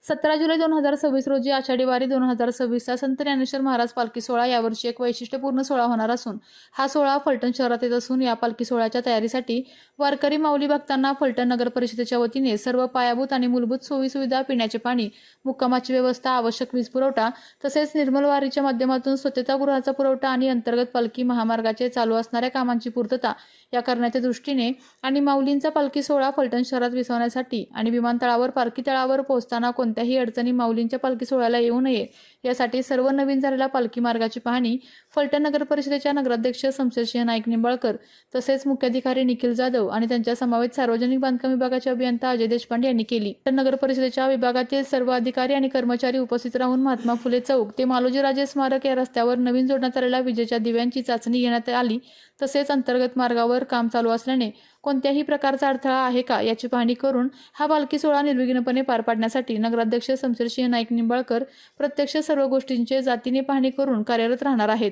17 जुलै 2026 रोजी आषाढी वारी 2026चा संत ज्ञानेश्वर महाराज पालखी सोहळा यावर्षी एक वैशिष्ट्यपूर्ण सोहळा होणार असून हा सोहळा फलटण शहरात येत असून या पालखी सोहळ्याच्या तयारीसाठी वारकरी माऊली भक्तांना फलटण नगर परिषदेच्या वतीने सर्व पायाभूत आणि मूलभूत सोयीसुविधा, पिण्याचे पाणी, मुक्कामाची व्यवस्था, आवश्यक वीज पुरवठा तसेच निर्मल वारीच्या माध्यमातून स्वच्छतागृहाचा पुरवठा आणि अंतर्गत पालखी महामार्गाचे चालू असणाऱ्या कामांची पूर्तता या करण्याच्या दृष्टीने आणि माऊलींचा पालखी सोहळा फलटण शहरात विसवण्यासाठी आणि विमानतळावर पालखी तळावर पोहोचताना कोणत्याही अडचणी माऊलींच्या पालखी सोहळ्याला येऊ नये यासाठी सर्व नवीन झालेल्या पालखी मार्गाची पाहणी फलटण नगर परिषदेच्या नगराध्यक्ष शमशेरसिंह नाईक निंबाळकर तसेच मुख्याधिकारी निखिल जाधव आणि त्यांच्या समवेत सार्वजनिक बांधकाम विभागाचे अभियंता अजय देशपांडे यांनी केली. नगर परिषदेच्या विभागातील सर्व अधिकारी आणि कर्मचारी उपस्थित राहून महात्मा फुले चौक ते मालोजी राजे स्मारक या रस्त्यावर नवीन जोडण्यात आलेल्या विजेच्या दिव्यांची चाचणी घेण्यात आली. तसेच अंतर्गत मार्गावर काम चालू असल्याने कोणत्याही प्रकारचा अडथळा आहे का याची पाहणी करून हा पालखी सोहळा निर्विघ्नपणे पार पाडण्यासाठी नगराध्यक्ष शमशेरसिंह नाईक निंबाळकर प्रत्यक्ष सर्व गोष्टींचे जातीने पाहणी करून कार्यरत राहणार आहेत.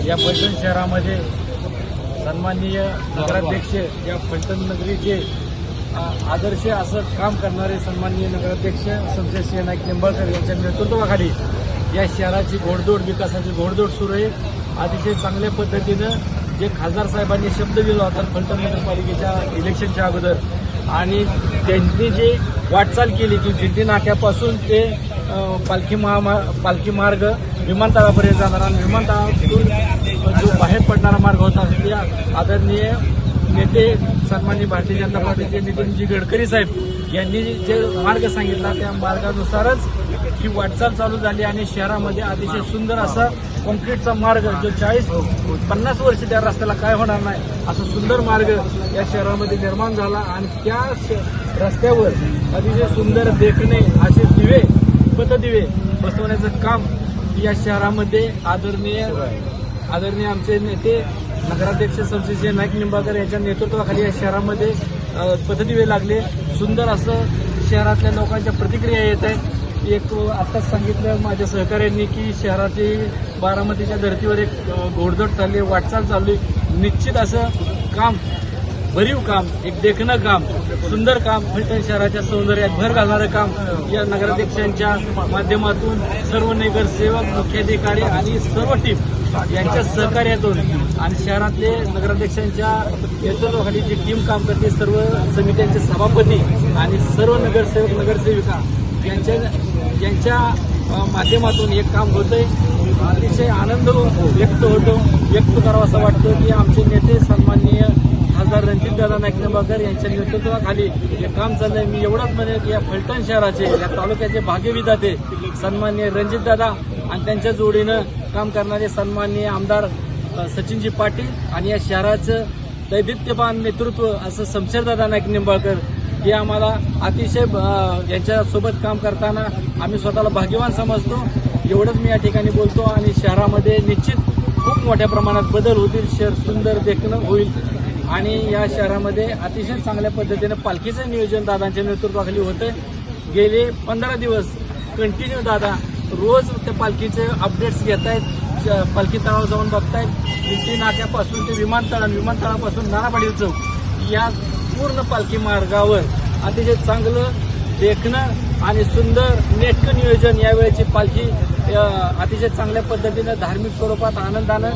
या फलटण शहरामध्ये सन्माननीय नगराध्यक्ष या फलटण नगरीचे आदर्श असं काम करणारे सन्माननीय नगराध्यक्ष शमशेरसिंह नाईक निंबाळकर यांच्या नेतृत्वाखाली या शहराची घोडदौड, विकासाची घोडदौड सुरू आहे. अतिशय चांगल्या पद्धतीनं जे खासदार साहेबांनी शब्द दिला होता फलटण नगरपालिकेच्या इलेक्शनच्या अगोदर आणि त्यांनी जे वाटचाल केली की जिंती नाक्यापासून ते पालखी मार्ग विमानतळापर्यंत जाणार आणि विमानतळातून जो बाहेर पडणारा मार्ग होता त्या आदरणीय नेते सन्माननीय भारतीय जनता पार्टीचे नितीनजी गडकरी साहेब यांनी जे मार्ग सांगितला त्या मार्गानुसारच ही वाटचाल चालू झाली आणि शहरामध्ये अतिशय सुंदर असा कॉन्क्रीटचा मार्ग जो 40-50 वर्ष त्या रस्त्याला काय होणार नाही असा सुंदर मार्ग या शहरामध्ये निर्माण झाला आणि त्या रस्त्यावर अतिशय सुंदर देखणे असे दिवे, पथदिवे बसवण्याचं काम या शहरामध्ये आदरणीय आमचे नेते नगराध्यक्ष शमशेरसिंह नाईक निंबाळकर यांच्या नेतृत्वाखाली या शहरामध्ये पथदिवे लागले. सुंदर असं शहरातल्या लोकांच्या प्रतिक्रिया येत आहेत. एक आत्ताच सांगितलं माझ्या सहकाऱ्यांनी की शहराची बारामतीच्या धर्तीवर एक घोडदौड चालली, वाटचाल चालली. निश्चित असं काम, भरीव काम, एक देखणं काम, सुंदर काम, फलटण शहराच्या सौंदर्यात भर घालणारं काम या नगराध्यक्षांच्या माध्यमातून सर्व नगरसेवक, मुख्याधिकारी आणि सर्व टीम यांच्या सहकार्यातून आणि शहरातले नगराध्यक्षांच्या नेतृत्वाखाली जी टीम काम करते, सर्व समित्यांचे सभापती आणि सर्व नगरसेवक, नगरसेविका यांच्या माध्यमातून एक काम होतंय. अतिशय आनंद व्यक्त करावा असं वाटतं की आमचे नेते सन्माननीय खासदार रणजितदादा नाईक निंबाळकर यांच्या नेतृत्वाखाली हे काम चाललंय. मी एवढंच म्हणेन की या फलटण शहराचे, या तालुक्याचे भाग्यविधाते सन्माननीय रणजितदादा आणि त्यांच्या जोडीनं काम करणारे सन्माननीय आमदार सचिनजी पाटील आणि या शहराचं दैदित्यवान नेतृत्व असं शमशेरदादा नाईक निंबाळकर हे आम्हाला अतिशय यांच्यासोबत काम करताना आम्ही स्वतःला भाग्यवान समजतो. एवढंच मी या ठिकाणी बोलतो आणि शहरामध्ये निश्चित खूप मोठ्या प्रमाणात बदल होतील. शहर सुंदर देखणं होईल आणि या शहरामध्ये अतिशय चांगल्या पद्धतीनं पालखीचं नियोजन दादांच्या नेतृत्वाखाली होतं. गेले 15 दिवस कंटिन्यू दादा रोज त्या पालखीचे अपडेट्स घेत आहेत, पालखी तळावर जाऊन बघतायत. जिंती नाक्यापासून ते विमानतळापासून नानापाटील चौक या पूर्ण पालखी मार्गावर अतिशय चांगलं देखणं आणि सुंदर नेटकं नियोजन यावेळेची पालखी अतिशय चांगल्या पद्धतीनं धार्मिक स्वरूपात आनंदानं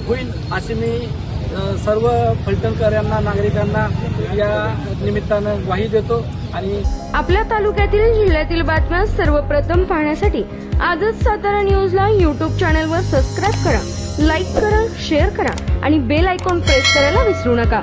होईल अशी मी सर्व फलटणकरांना, नागरिकांना या निमित्तानं ग्वाही देतो. आणि आपल्या तालुक्यातील, जिल्ह्यातील बातम्या सर्वप्रथम पाहण्यासाठी आजच सातारा न्यूजला YouTube चॅनलवर सबस्क्राईब करा, लाईक करा, शेअर करा आणि बेल आयकॉन प्रेस करायला विसरू नका.